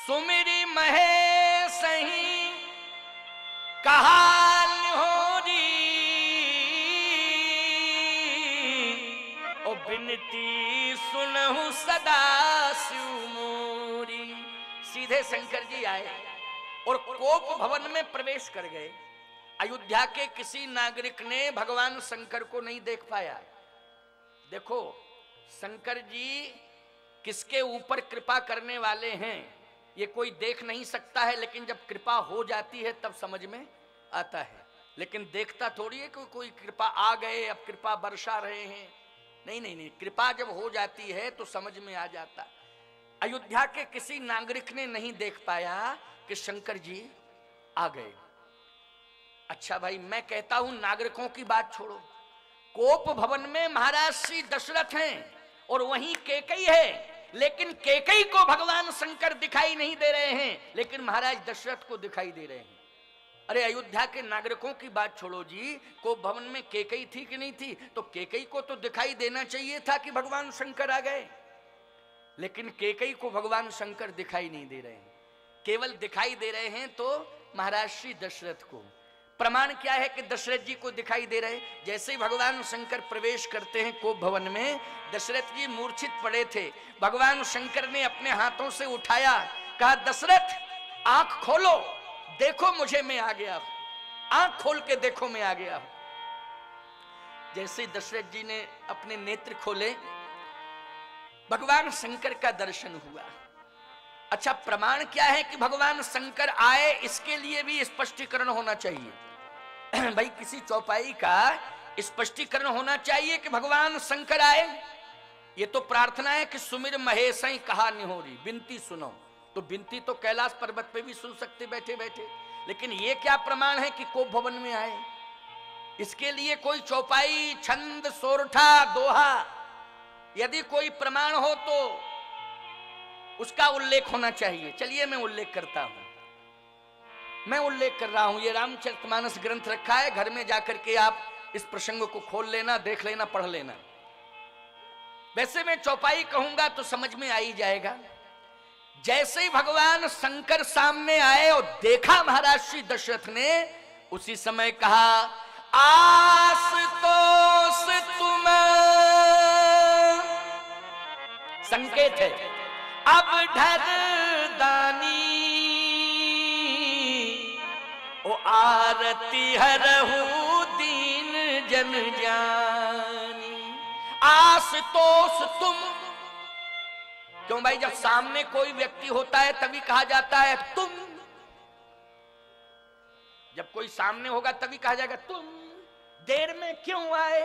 सुमिरी महेश ही कहा निहोरी, ओ बिनती सुनहु सदा शिव मोरी। सीधे शंकर जी आए और कोप भवन में प्रवेश कर गए। अयोध्या के किसी नागरिक ने भगवान शंकर को नहीं देख पाया। देखो शंकर जी किसके ऊपर कृपा करने वाले हैं ये कोई देख नहीं सकता है, लेकिन जब कृपा हो जाती है तब समझ में आता है। लेकिन देखता थोड़ी है कि कोई कृपा आ गए अब कृपा बरसा रहे हैं। नहीं नहीं नहीं, कृपा जब हो जाती है तो समझ में आ जाता। अयोध्या के किसी नागरिक ने नहीं देख पाया कि शंकर जी आ गए। अच्छा भाई, मैं कहता हूं नागरिकों की बात छोड़ो, कोप भवन में महाराज श्री दशरथ हैं और वहीं केकई है, लेकिन केकई को भगवान शंकर दिखाई नहीं दे रहे हैं, लेकिन महाराज दशरथ को दिखाई दे रहे हैं। अरे अयोध्या के नागरिकों की बात छोड़ो जी, कोप भवन में केकई थी कि नहीं थी? तो केकई को तो दिखाई देना चाहिए था कि भगवान शंकर आ गए, लेकिन केकई को भगवान शंकर दिखाई नहीं दे रहे हैं, केवल दिखाई दे रहे हैं तो महाराज श्री दशरथ को। प्रमाण क्या है कि दशरथ जी को दिखाई दे रहे? जैसे ही भगवान शंकर प्रवेश करते हैं कोप भवन में, दशरथ जी मूर्छित पड़े थे, भगवान शंकर ने अपने हाथों से उठाया, कहा दशरथ आंख खोलो, देखो मुझे मैं आ गया हूं, आंख खोल के देखो मैं आ गया हूं। जैसे दशरथ जी ने अपने नेत्र खोले, भगवान शंकर का दर्शन हुआ। अच्छा, प्रमाण क्या है कि भगवान शंकर आए? इसके लिए भी स्पष्टीकरण होना चाहिए भाई, किसी चौपाई का स्पष्टीकरण होना चाहिए कि भगवान शंकर आए। ये तो प्रार्थना है कि सुमिर महेश ही कहा निहोरी, बिनती सुनो। तो बिनती तो कैलाश पर्वत पे भी सुन सकते बैठे बैठे, लेकिन ये क्या प्रमाण है कि कोप भवन में आए? इसके लिए कोई चौपाई, छंद, सोरठा, दोहा, यदि कोई प्रमाण हो तो उसका उल्लेख होना चाहिए। चलिए मैं उल्लेख करता हूं, मैं उल्लेख कर रहा हूं। ये रामचरितमानस ग्रंथ रखा है, घर में जाकर के आप इस प्रसंग को खोल लेना, देख लेना, पढ़ लेना। वैसे मैं चौपाई कहूंगा तो समझ में आ ही जाएगा। जैसे ही भगवान शंकर सामने आए और देखा महाराज श्री दशरथ ने, उसी समय कहा आसुतोष तुम, संकेत है अब ढर दानी, ओ आरती हरहु दीन जन जानी। आशुतोष तुम, क्यों भाई? जब सामने कोई व्यक्ति होता है तभी कहा जाता है तुम, जब कोई सामने होगा तभी कहा जाएगा तुम। देर में क्यों आए?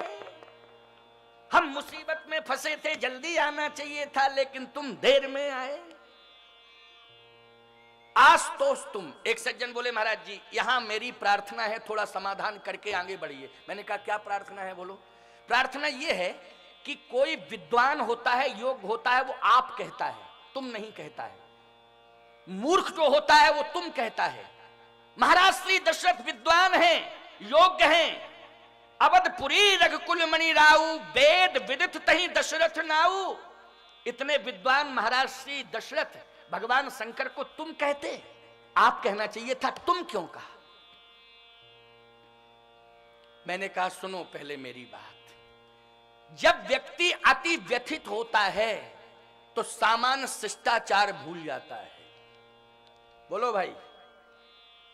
हम मुसीबत में फंसे थे, जल्दी आना चाहिए था, लेकिन तुम देर में आए। आशुतोष तुम। एक सज्जन बोले महाराज जी यहां मेरी प्रार्थना है, थोड़ा समाधान करके आगे बढ़िए। मैंने कहा क्या प्रार्थना है? बोलो। प्रार्थना यह है कि कोई विद्वान होता है, योग्य होता है, वो आप कहता है, तुम नहीं कहता है। मूर्ख जो होता है वो तुम कहता है। महाराज श्री दशरथ विद्वान हैं, योग्य हैं। अवधपुरी रघुकुल मणि राऊ, वेद विदित तहि दशरथ नाऊ। इतने विद्वान महाराज श्री दशरथ भगवान शंकर को तुम कहते, आप कहना चाहिए था, तुम क्यों कहा? मैंने कहा सुनो पहले मेरी बात। जब व्यक्ति अति व्यथित होता है तो सामान्य शिष्टाचार भूल जाता है। बोलो भाई,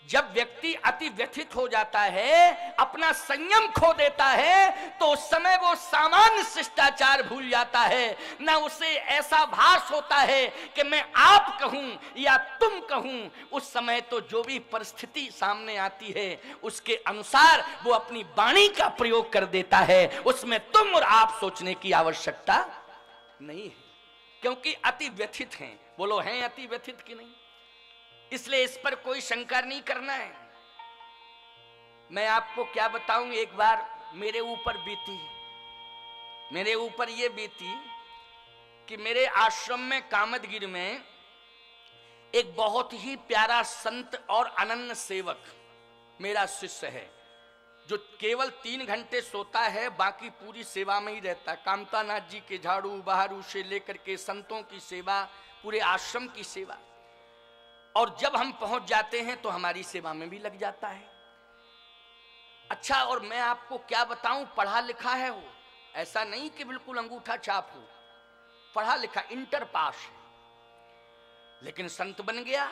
जब व्यक्ति अति व्यथित हो जाता है, अपना संयम खो देता है, तो उस समय वो सामान्य शिष्टाचार भूल जाता है। ना उसे ऐसा भास होता है कि मैं आप कहूं या तुम कहूं। उस समय तो जो भी परिस्थिति सामने आती है उसके अनुसार वो अपनी वाणी का प्रयोग कर देता है। उसमें तुम और आप सोचने की आवश्यकता नहीं है, क्योंकि अति व्यथित हैं। बोलो हैं अति व्यथित कि नहीं? इसलिए इस पर कोई शंका नहीं करना है। मैं आपको क्या बताऊं, एक बार मेरे ऊपर बीती, मेरे ऊपर ये बीती कि मेरे आश्रम में कामदगिरी में एक बहुत ही प्यारा संत और अनन्य सेवक मेरा शिष्य है, जो केवल 3 घंटे सोता है, बाकी पूरी सेवा में ही रहता है। कामतानाथ जी के झाड़ू बहारू से लेकर के संतों की सेवा, पूरे आश्रम की सेवा। और जब हम पहुंच जाते हैं तो हमारी सेवा में भी लग जाता है। अच्छा, और मैं आपको क्या बताऊं, पढ़ा लिखा है वो, ऐसा नहीं कि बिल्कुल अंगूठा छाप हो, पढ़ा लिखा, इंटर पास है, लेकिन संत बन गया,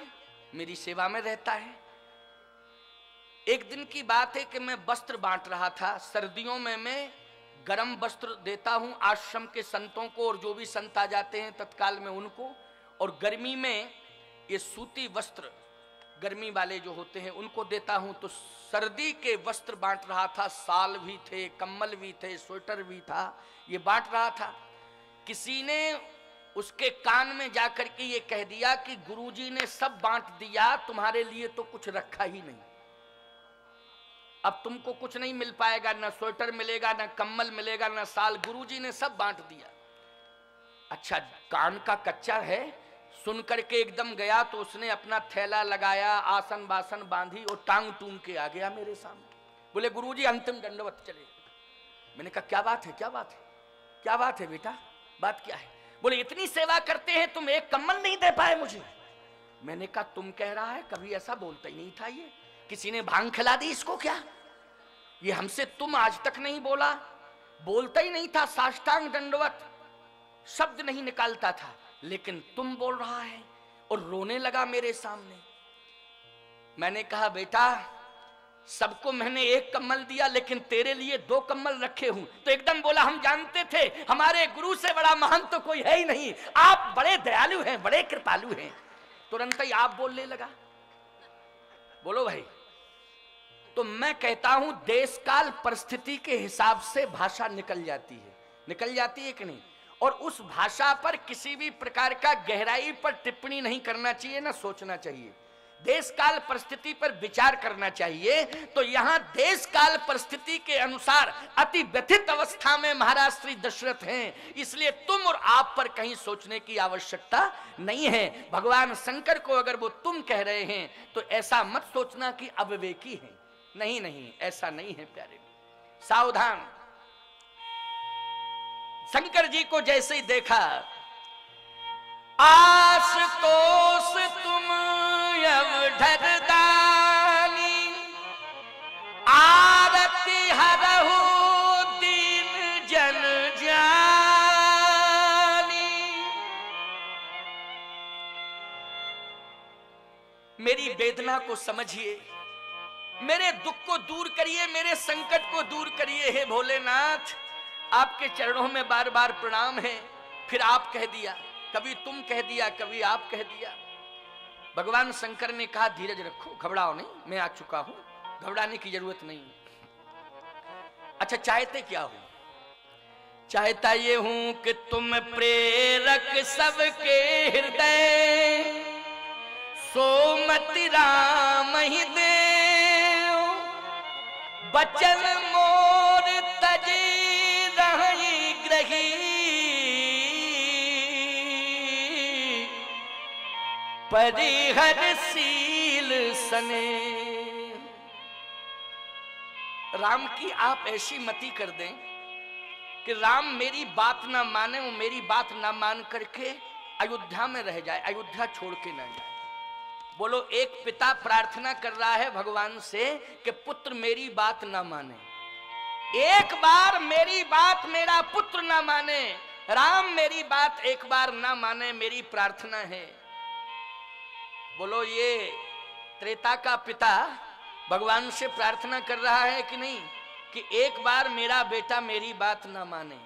मेरी सेवा में रहता है। एक दिन की बात है कि मैं वस्त्र बांट रहा था। सर्दियों में मैं गरम वस्त्र देता हूं आश्रम के संतों को, और जो भी संत आ जाते हैं तत्काल में उनको, और गर्मी में ये सूती वस्त्र गर्मी वाले जो होते हैं उनको देता हूं। तो सर्दी के वस्त्र बांट रहा था, साल भी थे, कम्बल भी थे, स्वेटर भी था, ये बांट रहा था। किसी ने उसके कान में जाकर के ये कह दिया कि गुरुजी ने सब बांट दिया, तुम्हारे लिए तो कुछ रखा ही नहीं, अब तुमको कुछ नहीं मिल पाएगा, ना स्वेटर मिलेगा, ना कम्बल मिलेगा, ना साल, गुरुजी ने सब बांट दिया। अच्छा, कान का कच्चा है, सुन करके एकदम गया तो उसने अपना थैला लगाया, आसन बासन बांधी और टांग टूंग के आ गया मेरे सामने। बोले गुरुजी अंतिम दंडवत चले। मैंने कहा क्या बात है, क्या बात है, क्या बात है बेटा, बात क्या है? बोले इतनी सेवा करते हैं तुम एक कम्बल नहीं दे पाए मुझे। मैंने कहा तुम कह रहा है, कभी ऐसा बोलता ही नहीं था, ये किसी ने भांग खिला दी इसको क्या? ये हमसे तुम आज तक नहीं बोला, बोलता ही नहीं था, साष्टांग दंडवत शब्द नहीं निकालता था, लेकिन तुम बोल रहा है, और रोने लगा मेरे सामने। मैंने कहा बेटा सबको मैंने एक कम्बल दिया, लेकिन तेरे लिए 2 कम्बल रखे हूं। तो एकदम बोला हम जानते थे हमारे गुरु से बड़ा महान तो कोई है ही नहीं, आप बड़े दयालु हैं, बड़े कृपालु हैं। तुरंत ही आप बोलने लगा। बोलो भाई, तो मैं कहता हूं देश काल परिस्थिति के हिसाब से भाषा निकल जाती है, निकल जाती है कि नहीं? और उस भाषा पर किसी भी प्रकार का गहराई पर टिप्पणी नहीं करना चाहिए, ना सोचना चाहिए, देश काल परिस्थिति पर विचार करना चाहिए। तो यहां देश काल परिस्थिति के अनुसार अति व्यथित अवस्था में महाराज श्री दशरथ हैं, इसलिए तुम और आप पर कहीं सोचने की आवश्यकता नहीं है। भगवान शंकर को अगर वो तुम कह रहे हैं तो ऐसा मत सोचना कि अविवेकी हैं, नहीं नहीं, ऐसा नहीं है प्यारे, सावधान। शंकर जी को जैसे ही देखा, आशुतोष तुम अवधर दानी, आरती हरहु दीन जन जानी। मेरी वेदना को समझिए, मेरे दुख को दूर करिए, मेरे संकट को दूर करिए। हे भोलेनाथ, आपके चरणों में बार बार प्रणाम है। फिर आप कह दिया, कभी तुम कह दिया, कभी आप कह दिया। भगवान शंकर ने कहा धीरज रखो, घबराओ नहीं, मैं आ चुका हूं, घबराने की जरूरत नहीं। अच्छा, चाहते क्या हो? चाहता ये हूं कि तुम प्रेरक सबके हृदय, सोमति राम ही दे, बचन मोर तजी रही ग्रही, परिहरशील सने। राम की आप ऐसी मति कर दें कि राम मेरी बात ना माने, वो मेरी बात ना मान करके अयोध्या में रह जाए, अयोध्या छोड़ के ना जाए। बोलो, एक पिता प्रार्थना कर रहा है भगवान से कि पुत्र मेरी बात ना माने, एक बार मेरी बात मेरा पुत्र ना माने, राम मेरी बात एक बार ना माने, मेरी प्रार्थना है। बोलो, ये त्रेता का पिता भगवान से प्रार्थना कर रहा है कि नहीं कि एक बार मेरा बेटा मेरी बात ना माने।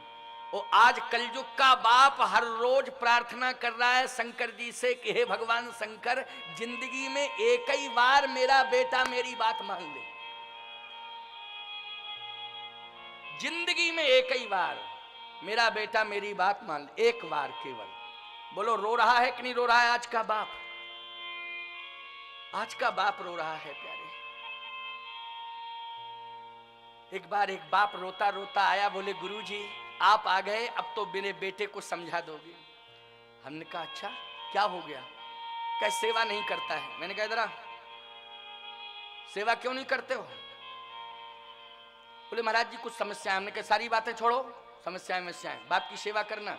और आज कलयुग का बाप हर रोज प्रार्थना कर रहा है शंकर जी से कि हे भगवान शंकर, जिंदगी में एक ही बार मेरा बेटा मेरी बात मान ले, जिंदगी में एक ही बार मेरा बेटा मेरी बात मान ले, एक बार केवल। बोलो, रो रहा है कि नहीं रो रहा है आज का बाप? आज का बाप रो रहा है प्यारे। एक बार एक बाप रोता रोता आया, बोले गुरुजी आप आ गए, अब तो मेरे बेटे को समझा दोगे। हमने कहा अच्छा क्या हो गया? क्या सेवा नहीं करता है? मैंने कहा इधर सेवा क्यों नहीं करते हो? बोले महाराज जी कुछ समस्या। हमने कहा सारी बातें छोड़ो, समस्याएं बाप की सेवा करना।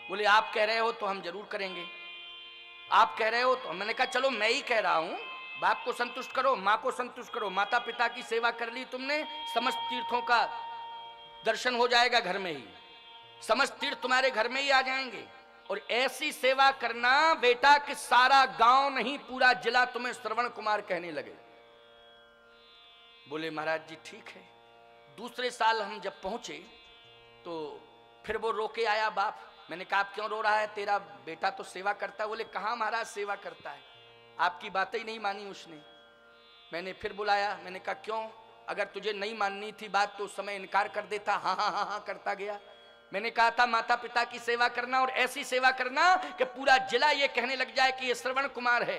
बोले आप कह रहे हो तो हम जरूर करेंगे। आप कह रहे हो तो मैंने कहा चलो मैं ही कह रहा हूं, बाप को संतुष्ट करो, माँ को संतुष्ट करो, माता पिता की सेवा कर ली तुमने, समस्त तीर्थों का दर्शन हो जाएगा घर में ही, समस्त तीर्थ तुम्हारे घर में ही आ जाएंगे। और ऐसी सेवा करना बेटा कि सारा गांव नहीं पूरा जिला तुम्हें श्रवण कुमार कहने लगे। बोले महाराज जी ठीक है। दूसरे साल हम जब पहुंचे तो फिर वो रोके आया बाप। मैंने कहा आप क्यों रो रहा है, तेरा बेटा तो सेवा करता है। बोले कहाँ महाराज सेवा करता है, आपकी बातें ही नहीं मानी उसने। मैंने फिर बुलाया, मैंने कहा क्यों, अगर तुझे नहीं माननी थी बात तो उस समय इनकार कर देता। हाँ हाँ हाँ हाँ करता गया। मैंने कहा था माता पिता की सेवा करना और ऐसी सेवा करना कि पूरा जिला ये कहने लग जाए कि ये श्रवण कुमार है।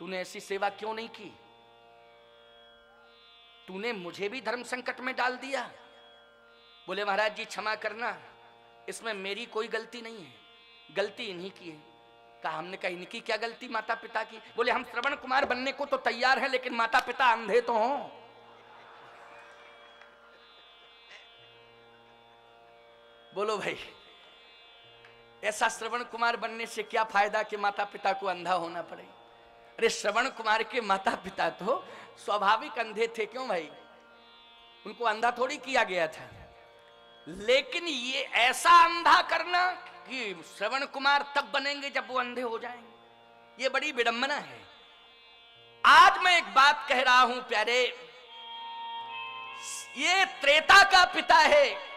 तूने ऐसी सेवा क्यों नहीं की, तूने मुझे भी धर्म संकट में डाल दिया। बोले महाराज जी क्षमा करना, इसमें मेरी कोई गलती नहीं है, गलती इन्हीं की है। कहा हमने कहा इनकी क्या गलती माता पिता की। बोले हम श्रवण कुमार बनने को तो तैयार हैं लेकिन माता पिता अंधे तो हों। बोलो भाई ऐसा श्रवण कुमार बनने से क्या फायदा कि माता पिता को अंधा होना पड़े। अरे श्रवण कुमार के माता पिता तो स्वाभाविक अंधे थे, क्यों भाई, उनको अंधा थोड़ी किया गया था। लेकिन ये ऐसा अंधा करना कि श्रवण कुमार तब बनेंगे जब वो अंधे हो जाएंगे, ये बड़ी विडंबना है। आज मैं एक बात कह रहा हूं प्यारे, ये त्रेता का पिता है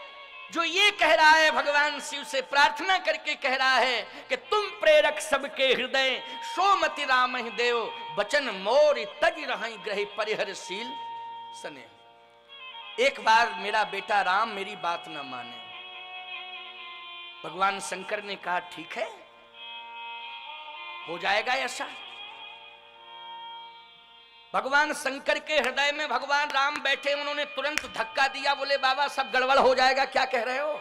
जो ये कह रहा है, भगवान शिव से प्रार्थना करके कह रहा है कि तुम प्रेरक सबके हृदय, सोमति राम देव बचन मोर तज रहि ग्रह परिहरशील सने। एक बार मेरा बेटा राम मेरी बात ना माने। भगवान शंकर ने कहा ठीक है हो जाएगा ऐसा। भगवान शंकर के हृदय में भगवान राम बैठे, उन्होंने तुरंत धक्का दिया। बोले बाबा सब गड़बड़ हो जाएगा, क्या कह रहे हो,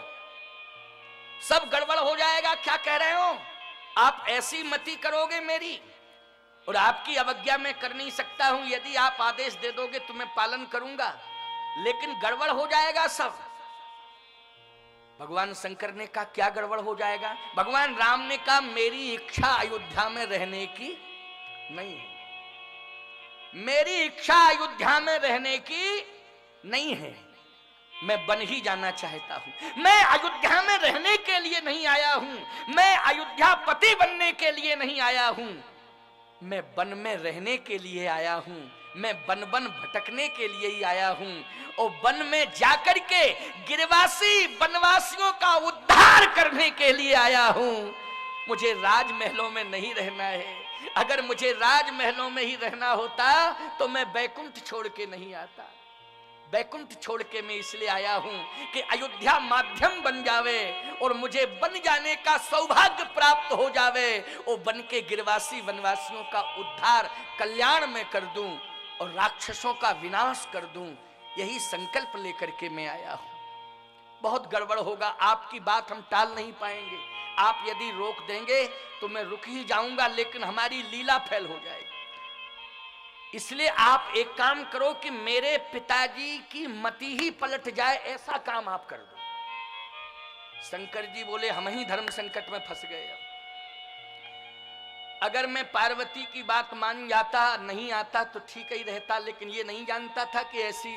सब गड़बड़ हो जाएगा, क्या कह रहे हो, आप ऐसी मति करोगे मेरी, और आपकी अवज्ञा मैं कर नहीं सकता हूं। यदि आप आदेश दे दोगे तो मैं पालन करूंगा, लेकिन गड़बड़ हो जाएगा सब। भगवान शंकर ने कहा क्या गड़बड़ हो जाएगा। भगवान राम ने कहा मेरी इच्छा अयोध्या में रहने की नहीं है, मेरी इच्छा अयोध्या में रहने की नहीं है, मैं वन ही जाना चाहता हूं। मैं अयोध्या में रहने के लिए नहीं आया हूं, मैं अयोध्या पति बनने के लिए नहीं आया हूं, मैं वन में रहने के लिए आया हूं, मैं वन वन भटकने के लिए ही आया हूं, और वन में जाकर के गिरवासी वनवासियों का उद्धार करने के लिए आया हूं। मुझे राजमहलों में नहीं रहना है। अगर मुझे राजमहलों में ही रहना होता तो मैं बैकुंठ छोड़ के नहीं आता। बैकुंठ छोड़ के मैं इसलिए आया हूं कि अयोध्या माध्यम बन जावे और मुझे बन जाने का सौभाग्य प्राप्त हो जावे, और बन के गिरवासी वनवासियों का उद्धार कल्याण में कर दूं और राक्षसों का विनाश कर दूं। यही संकल्प लेकर के मैं आया हूं। बहुत गड़बड़ होगा, आपकी बात हम टाल नहीं पाएंगे। आप यदि रोक देंगे तो मैं रुक ही जाऊंगा, लेकिन हमारी लीला फैल हो जाएगी। इसलिए आप एक काम करो कि मेरे पिताजी की मति ही पलट जाए, ऐसा काम आप कर दो। शंकर जी बोले हम ही धर्म संकट में फंस गए। अगर मैं पार्वती की बात मान जाता नहीं आता तो ठीक ही रहता, लेकिन ये नहीं जानता था कि ऐसी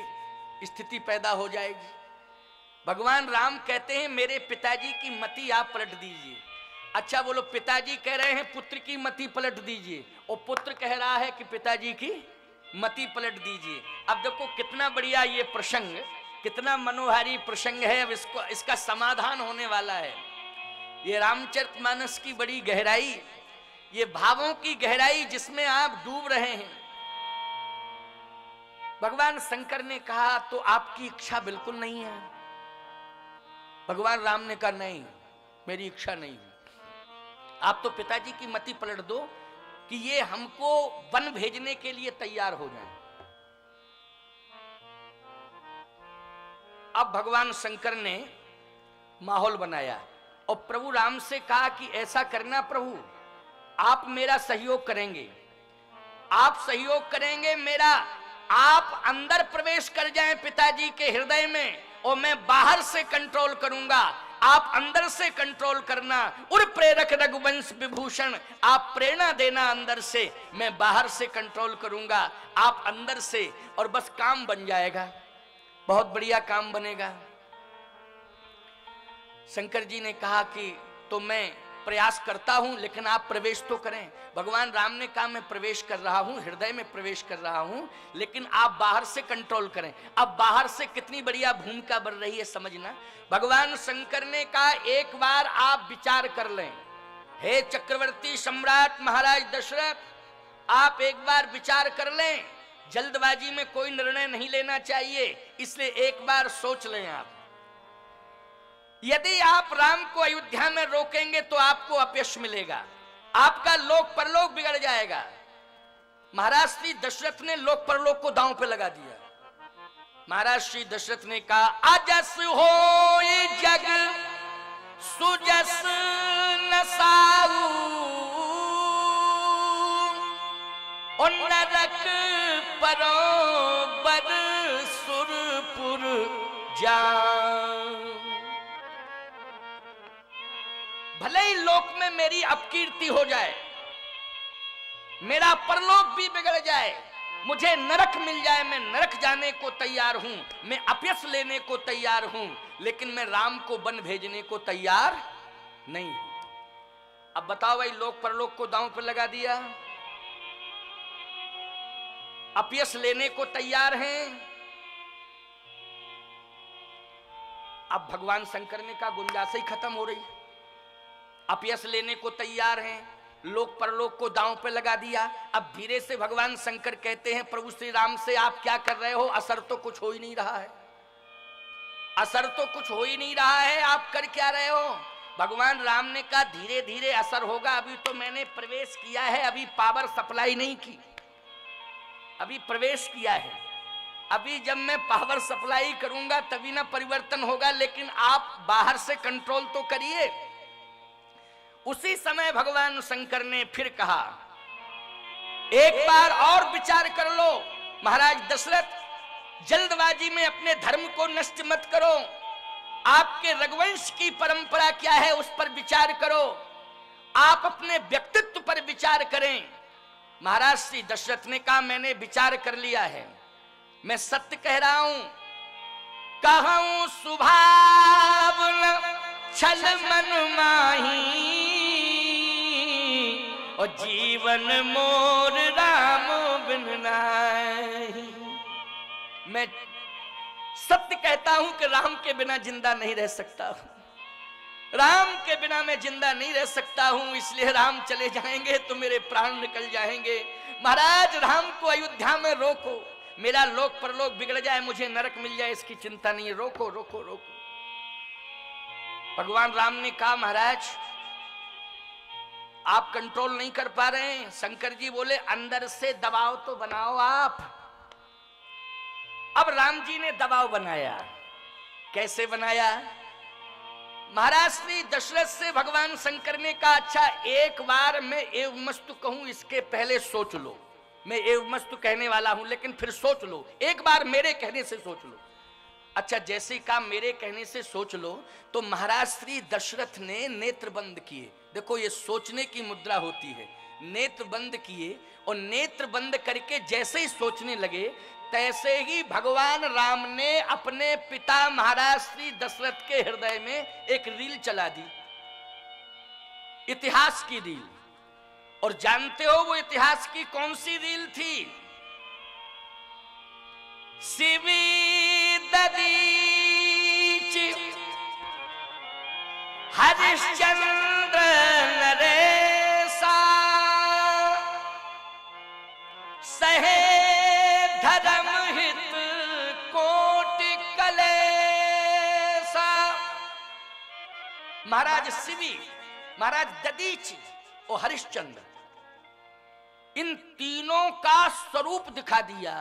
स्थिति पैदा हो जाएगी। भगवान राम कहते हैं मेरे पिताजी की मति आप पलट दीजिए। अच्छा बोलो, पिताजी कह रहे हैं पुत्र की मति पलट दीजिए, और पुत्र कह रहा है कि पिताजी की मति पलट दीजिए। अब देखो कितना बढ़िया ये प्रसंग, कितना मनोहारी प्रसंग है। अब इसका समाधान होने वाला है। ये रामचरितमानस की बड़ी गहराई, ये भावों की गहराई जिसमें आप डूब रहे हैं। भगवान शंकर ने कहा तो आपकी इच्छा बिल्कुल नहीं है। भगवान राम ने कहा नहीं, मेरी इच्छा नहीं है। आप तो पिताजी की मति पलट दो कि ये हमको वन भेजने के लिए तैयार हो जाएं। अब भगवान शंकर ने माहौल बनाया और प्रभु राम से कहा कि ऐसा करना प्रभु, आप मेरा सहयोग करेंगे, आप सहयोग करेंगे मेरा, आप अंदर प्रवेश कर जाएं पिताजी के हृदय में और मैं बाहर से कंट्रोल करूंगा। आप अंदर से कंट्रोल करना। उर प्रेरक रघुवंश विभूषण, आप प्रेरणा देना अंदर से, मैं बाहर से कंट्रोल करूंगा, आप अंदर से, और बस काम बन जाएगा, बहुत बढ़िया काम बनेगा। शंकर जी ने कहा कि तो मैं प्रयास करता हूं, लेकिन आप प्रवेश तो करें। भगवान राम ने कहा मैं प्रवेश कर रहा हूं, हृदय में प्रवेश कर रहा हूं, लेकिन आप बाहर से कंट्रोल करें। अब बाहर से कितनी बढ़िया भूमिका बन रही है समझना। भगवान शंकर ने कहा एक बार आप विचार कर लें, हे चक्रवर्ती सम्राट महाराज दशरथ, आप एक बार विचार कर लें, जल्दबाजी में कोई निर्णय नहीं लेना चाहिए, इसलिए एक बार सोच लें आप। यदि आप राम को अयोध्या में रोकेंगे तो आपको अपयश मिलेगा, आपका लोक परलोक बिगड़ जाएगा। महाराज श्री दशरथ ने लोक परलोक को दांव पे लगा दिया। महाराज श्री दशरथ ने कहा अजस होय जग सुजस न साऊ, और नरक परोबर सुरपुर जान। भले ही लोक में मेरी अपकीर्ति हो जाए, मेरा परलोक भी बिगड़ जाए, मुझे नरक मिल जाए, मैं नरक जाने को तैयार हूं, मैं अपयश लेने को तैयार हूं, लेकिन मैं राम को वन भेजने को तैयार नहीं हूं। अब बताओ भाई, लोक परलोक को दांव पर लगा दिया, अपयश लेने को तैयार हैं। अब भगवान शंकर ने कहा गुंजाइश ही खत्म हो रही, अपयश लेने को तैयार हैं, लोक परलोक को दांव पे लगा दिया। अब धीरे से भगवान शंकर कहते हैं प्रभु श्री राम से आप क्या कर रहे हो, असर तो कुछ हो ही नहीं रहा है, असर तो कुछ हो ही नहीं रहा है, आप कर क्या रहे हो। भगवान राम ने कहा धीरे धीरे असर होगा, अभी तो मैंने प्रवेश किया है, अभी पावर सप्लाई नहीं की, अभी प्रवेश किया है, अभी जब मैं पावर सप्लाई करूंगा तभी ना परिवर्तन होगा, लेकिन आप बाहर से कंट्रोल तो करिए। उसी समय भगवान शंकर ने फिर कहा एक बार और विचार कर लो महाराज दशरथ, जल्दबाजी में अपने धर्म को नष्ट मत करो, आपके रघुवंश की परंपरा क्या है उस पर विचार करो, आप अपने व्यक्तित्व पर विचार करें। महाराज श्री दशरथ ने कहा मैंने विचार कर लिया है, मैं सत्य कह रहा हूं, कहूं सुभावन छल मन माही, और जीवन मोर राम बिन नाहि। मैं सत्य कहता हूं कि राम के बिना जिंदा नहीं रह सकता हूं, राम के बिना मैं जिंदा नहीं रह सकता हूं, इसलिए राम चले जाएंगे तो मेरे प्राण निकल जाएंगे। महाराज राम को अयोध्या में रोको, मेरा लोक परलोक बिगड़ जाए, मुझे नरक मिल जाए, इसकी चिंता नहीं है, रोको रोको रोको। भगवान राम ने कहा महाराज आप कंट्रोल नहीं कर पा रहे हैं। शंकर जी बोले अंदर से दबाव तो बनाओ आप। अब राम जी ने दबाव बनाया, कैसे बनाया। महाराज श्री दशरथ से भगवान शंकर ने कहा अच्छा एक बार मैं एवमस्तु कहूं, इसके पहले सोच लो, मैं एवमस्तु कहने वाला हूं, लेकिन फिर सोच लो, एक बार मेरे कहने से सोच लो। अच्छा जैसे ही कहा मेरे कहने से सोच लो, तो महाराज श्री दशरथ ने नेत्र बंद किए। देखो ये सोचने की मुद्रा होती है, नेत्र बंद किए, और नेत्र बंद करके जैसे ही सोचने लगे तैसे ही भगवान राम ने अपने पिता महाराज श्री दशरथ के हृदय में एक रील चला दी, इतिहास की रील। और जानते हो वो इतिहास की कौन सी रील थी। शिवी ददीच हरिश्चंद्र नरेशा सहे धर्म हित कोटि कलेसा। महाराज शिवी, महाराज ददीच और हरिश्चंद्र, इन तीनों का स्वरूप दिखा दिया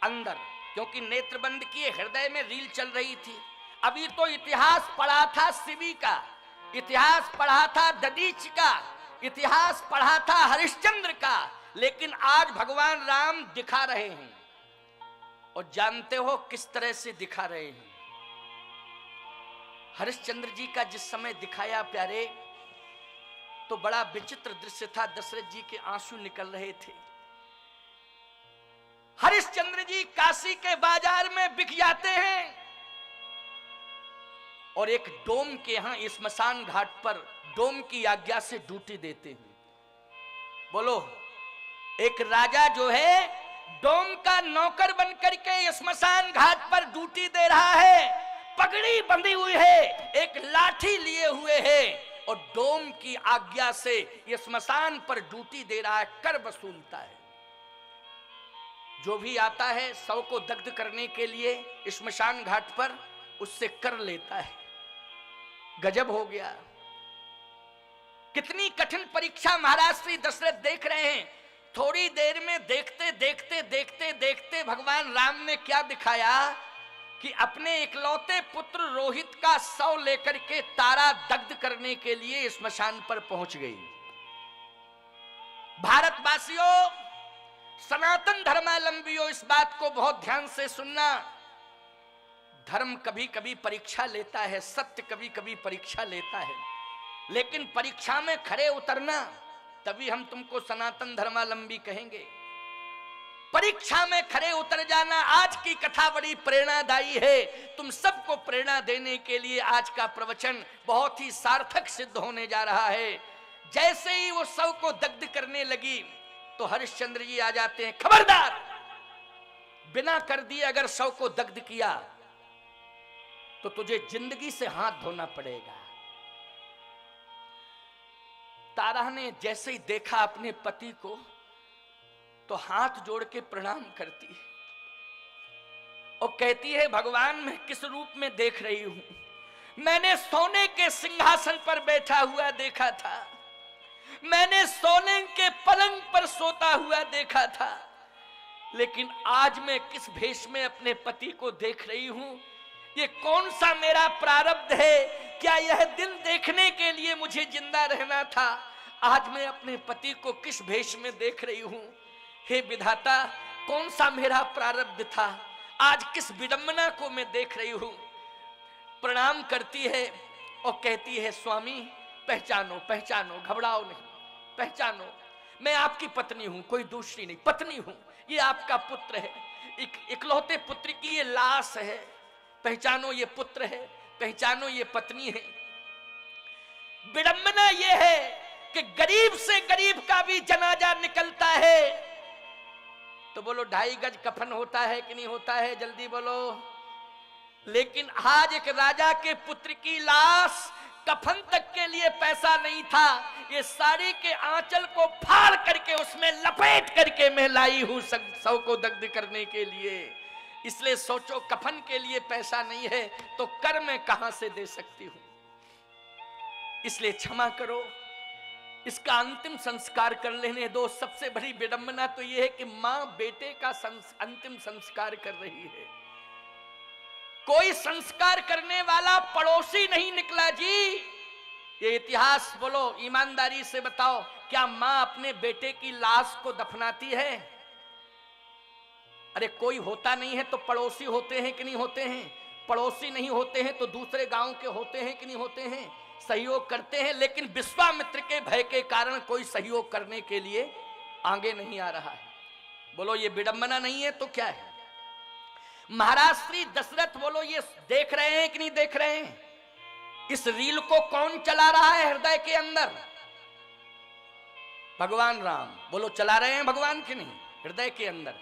अंदर, क्योंकि नेत्र बंद किए, हृदय में रील चल रही थी। अभी तो इतिहास पढ़ा था शिवी का, इतिहास पढ़ा था ददीच का, इतिहास पढ़ा था हरिश्चंद्र का, लेकिन आज भगवान राम दिखा रहे हैं। और जानते हो किस तरह से दिखा रहे हैं। हरिश्चंद्र जी का जिस समय दिखाया प्यारे, तो बड़ा विचित्र दृश्य था। दशरथ जी के आंसू निकल रहे थे। हरिश्चंद्र जी काशी के बाजार में बिक जाते हैं और एक डोम के यहां स्मशान घाट पर डोम की आज्ञा से ड्यूटी देते हैं। बोलो, एक राजा जो है डोम का नौकर बनकर के स्मशान घाट पर ड्यूटी दे रहा है, पगड़ी बंधी हुई है, एक लाठी लिए हुए है और डोम की आज्ञा से ये स्मशान पर ड्यूटी दे रहा है, कर वसूलता है। जो भी आता है शव को दग्ध करने के लिए स्मशान घाट पर, उससे कर लेता है। गजब हो गया। कितनी कठिन परीक्षा महाराज श्री दशरथ देख रहे हैं। थोड़ी देर में देखते देखते देखते देखते भगवान राम ने क्या दिखाया कि अपने इकलौते पुत्र रोहित का शव लेकर के तारा दग्ध करने के लिए स्मशान पर पहुंच गई। भारतवासियों, सनातन धर्मावलंबियों, इस बात को बहुत ध्यान से सुनना। धर्म कभी कभी परीक्षा लेता है, सत्य कभी कभी परीक्षा लेता है, लेकिन परीक्षा में खरे उतरना, तभी हम तुमको सनातन धर्मावलंबी कहेंगे। परीक्षा में खरे उतर जाना। आज की कथा बड़ी प्रेरणादायी है। तुम सबको प्रेरणा देने के लिए आज का प्रवचन बहुत ही सार्थक सिद्ध होने जा रहा है। जैसे ही वो शव को दग्ध करने लगी तो हरिश्चंद्र जी आ जाते हैं। खबरदार, बिना कर दिए अगर शव को दग्ध किया तो तुझे जिंदगी से हाथ धोना पड़ेगा। तारा ने जैसे ही देखा अपने पति को तो हाथ जोड़ के प्रणाम करती है और कहती है, भगवान मैं किस रूप में देख रही हूं? मैंने सोने के सिंहासन पर बैठा हुआ देखा था, मैंने सोने के पलंग पर सोता हुआ देखा था, लेकिन आज मैं किस भेष में अपने पति को देख रही हूं? ये कौन सा मेरा प्रारब्ध है? क्या यह दिन देखने के लिए मुझे जिंदा रहना था? आज मैं अपने पति को किस भेष में देख रही हूं? हे विधाता, कौन सा मेरा प्रारब्ध था? आज किस विडंबना को मैं देख रही हूं? प्रणाम करती है और कहती है, स्वामी पहचानो पहचानो, घबराओ नहीं, पहचानो, मैं आपकी पत्नी हूं, कोई दूसरी नहीं, पत्नी हूं। ये आपका पुत्र है, इकलौते पुत्र की ये लाश है, पहचानो ये पुत्र है, पहचानो ये पत्नी है। विडंबना ये है कि गरीब से गरीब का भी जनाजा निकलता है तो बोलो 2.5 गज कफन होता है कि नहीं होता है? जल्दी बोलो। लेकिन आज एक राजा के पुत्र की लाश, कफन तक के लिए पैसा नहीं था, ये साड़ी के आंचल को फाड़ करके उसमें लपेट करके मैं लाई हूं शव को दग्ध करने के लिए। इसलिए सोचो, कफन के लिए पैसा नहीं है तो कर मैं कहां से दे सकती हूं? इसलिए क्षमा करो, इसका अंतिम संस्कार कर लेने दो। सबसे बड़ी विडंबना तो यह है कि मां बेटे का अंतिम संस्कार कर रही है। कोई संस्कार करने वाला पड़ोसी नहीं निकला जी। ये इतिहास बोलो, ईमानदारी से बताओ, क्या मां अपने बेटे की लाश को दफनाती है? अरे कोई होता नहीं है तो पड़ोसी होते हैं कि नहीं होते हैं? पड़ोसी नहीं होते हैं तो दूसरे गांव के होते हैं कि नहीं होते हैं? सहयोग करते हैं, लेकिन विश्वामित्र के भय के कारण कोई सहयोग करने के लिए आगे नहीं आ रहा है। बोलो ये विडंबना नहीं है तो क्या है? महाराज श्री दशरथ बोलो ये देख रहे हैं कि नहीं देख रहे हैं? इस रील को कौन चला रहा है हृदय के अंदर? भगवान राम। बोलो चला रहे हैं भगवान के नहीं हृदय के अंदर?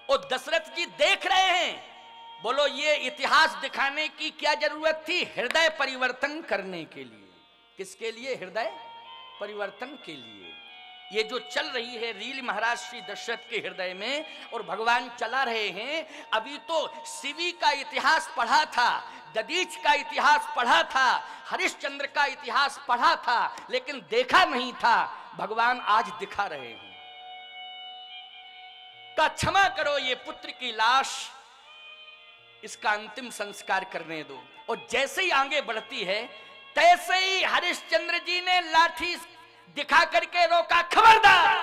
और दशरथ जी देख रहे हैं। बोलो ये इतिहास दिखाने की क्या जरूरत थी? हृदय परिवर्तन करने के लिए। किसके लिए? हृदय परिवर्तन के लिए। ये जो चल रही है रील महाराज श्री दशरथ के हृदय में और भगवान चला रहे हैं। अभी तो शिवी का इतिहास पढ़ा था, दधीच का इतिहास पढ़ा था, हरिश्चंद्र का इतिहास पढ़ा था, लेकिन देखा नहीं था। भगवान आज दिखा रहे हैं। का क्षमा करो, ये पुत्र की लाश, इसका अंतिम संस्कार करने दो। और जैसे ही आगे बढ़ती है तैसे ही हरिश्चंद्र जी ने लाठी दिखा करके रोका। खबरदार,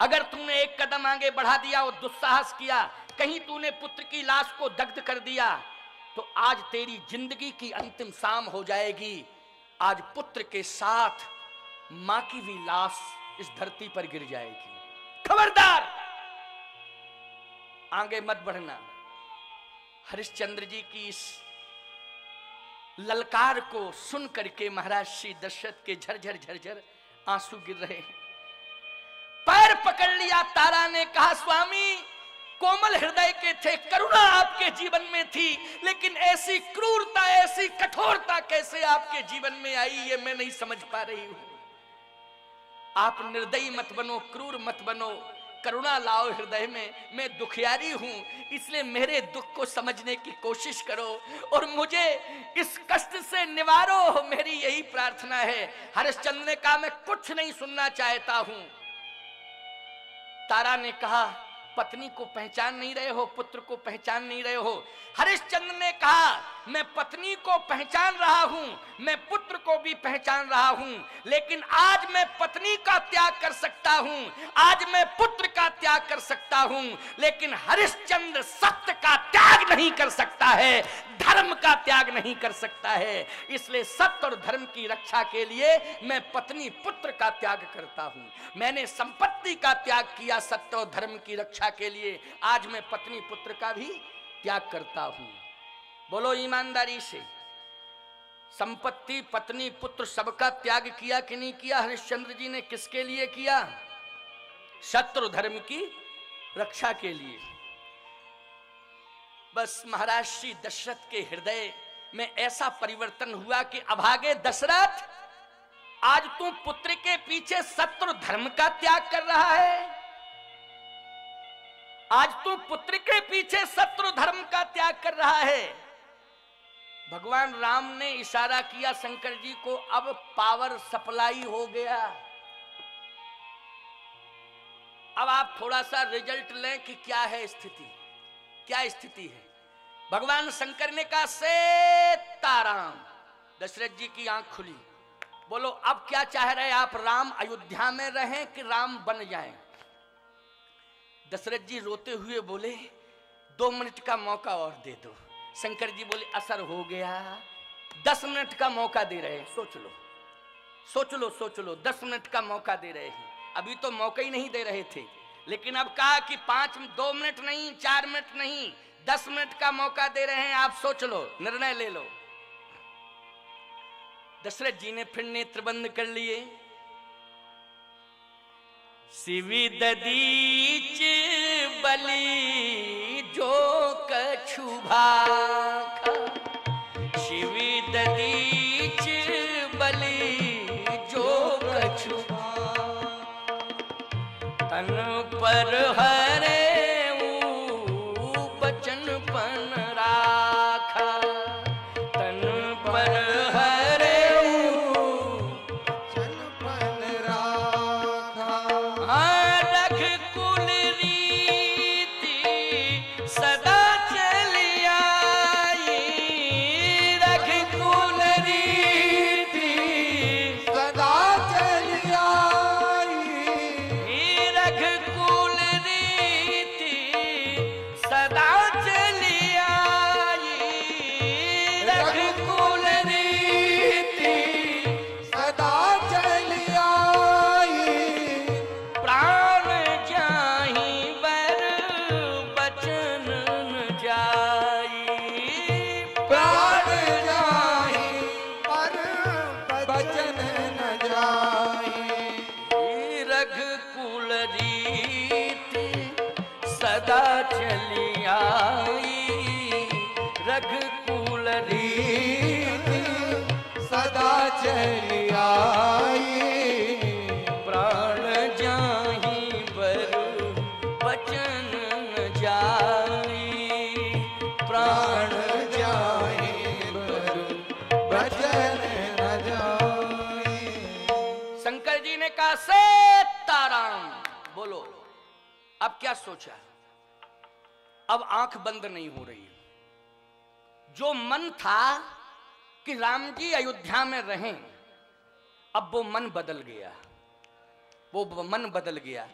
अगर तूने एक कदम आगे बढ़ा दिया और दुस्साहस किया, कहीं तूने पुत्र की लाश को दग्ध कर दिया तो आज तेरी जिंदगी की अंतिम शाम हो जाएगी। आज पुत्र के साथ मां की भी लाश इस धरती पर गिर जाएगी। खबरदार, आगे मत बढ़ना। हरिश्चंद्र जी की इस ललकार को सुन करके महाराज श्री दशरथ के झरझर झरझर आंसू गिर रहे हैं। पैर पकड़ लिया तारा ने, कहा स्वामी कोमल हृदय के थे, करुणा आपके जीवन में थी, लेकिन ऐसी क्रूरता ऐसी कठोरता कैसे आपके जीवन में आई, ये मैं नहीं समझ पा रही हूं। आप निर्दयी मत बनो, क्रूर मत बनो, करुणा लाओ हृदय में। मैं दुखियारी हूं, इसलिए मेरे दुख को समझने की कोशिश करो और मुझे इस कष्ट से निवारो, मेरी यही प्रार्थना है। हरिश्चंद्र ने कहा मैं कुछ नहीं सुनना चाहता हूं। तारा ने कहा पत्नी को पहचान नहीं रहे हो, पुत्र को पहचान नहीं रहे हो। हरिश्चंद्र ने कहा मैं पत्नी को पहचान रहा हूं, मैं पुत्र को भी पहचान रहा हूं, लेकिन आज मैं पत्नी का त्याग कर सकता हूं, आज मैं पुत्र का त्याग कर सकता हूं, लेकिन हरिश्चंद्र सत्य का त्याग नहीं कर सकता है, धर्म का त्याग नहीं कर सकता है। इसलिए सत्य और धर्म की रक्षा के लिए मैं पत्नी पुत्र का त्याग करता हूं। मैंने संपत्ति का त्याग किया सत्य और धर्म की रक्षा के लिए, आज मैं पत्नी पुत्र का भी त्याग करता हूं। बोलो ईमानदारी से, संपत्ति पत्नी पुत्र सबका त्याग किया कि नहीं किया हरिश्चंद्र जी ने? किसके लिए किया? सत्य और धर्म की रक्षा के लिए। बस महाराज श्री दशरथ के हृदय में ऐसा परिवर्तन हुआ कि अभागे दशरथ, आज तू पुत्र के पीछे सत्य और धर्म का त्याग कर रहा है, आज तू पुत्र के पीछे सत्य और धर्म का त्याग कर रहा है। भगवान राम ने इशारा किया शंकर जी को, अब पावर सप्लाई हो गया। अब आप थोड़ा सा रिजल्ट लें कि क्या है स्थिति, क्या स्थिति है। भगवान शंकर ने कहा सीताराम। दशरथ जी की आंख खुली। बोलो अब क्या चाह रहे आप, राम अयोध्या में रहें कि राम बन जाएं? दशरथ जी रोते हुए बोले 2 मिनट का मौका और दे दो। शंकर जी बोले असर हो गया, 10 मिनट का मौका दे रहे हैं, सोच लो सोच लो सोच लो, 10 मिनट का मौका दे रहे हैं। अभी तो मौका ही नहीं दे रहे थे, लेकिन अब कहा कि 2 मिनट नहीं, 4 मिनट नहीं, 10 मिनट का मौका दे रहे हैं, आप सोच लो, निर्णय ले लो। दशरथ जी ने फिर नेत्र बंद कर लिए। शिवी ददीच बलि जो कछु भाखा, शिवी ददीच बलि जो कछु भाखा, तन पर हरे बचन पन राखा, तन पर हरे बचन पन राखा, रघ कुल रीति सदा चली आई, रघ कुल रीति सदा चली आई, रघ कुल रीति सदा चली आई, रघ कुल रीति सदा चली आई, प्राण जाहि बर बचन न जाई, प्राण जाहि बर बचन न जाई, रघ कुल रीति सदा चली आई, रघ कुल रीति सदा चली आई, प्राण जाहि बर बचन न जाई, प्राण जाहि बर बचन न जाई। शंकर जी ने कहा सीताराम। बोलो अब क्या सोचा? अब आंख बंद नहीं हो रही। जो मन था कि राम जी अयोध्या में रहें, अब वो मन बदल गया, वो मन बदल गया।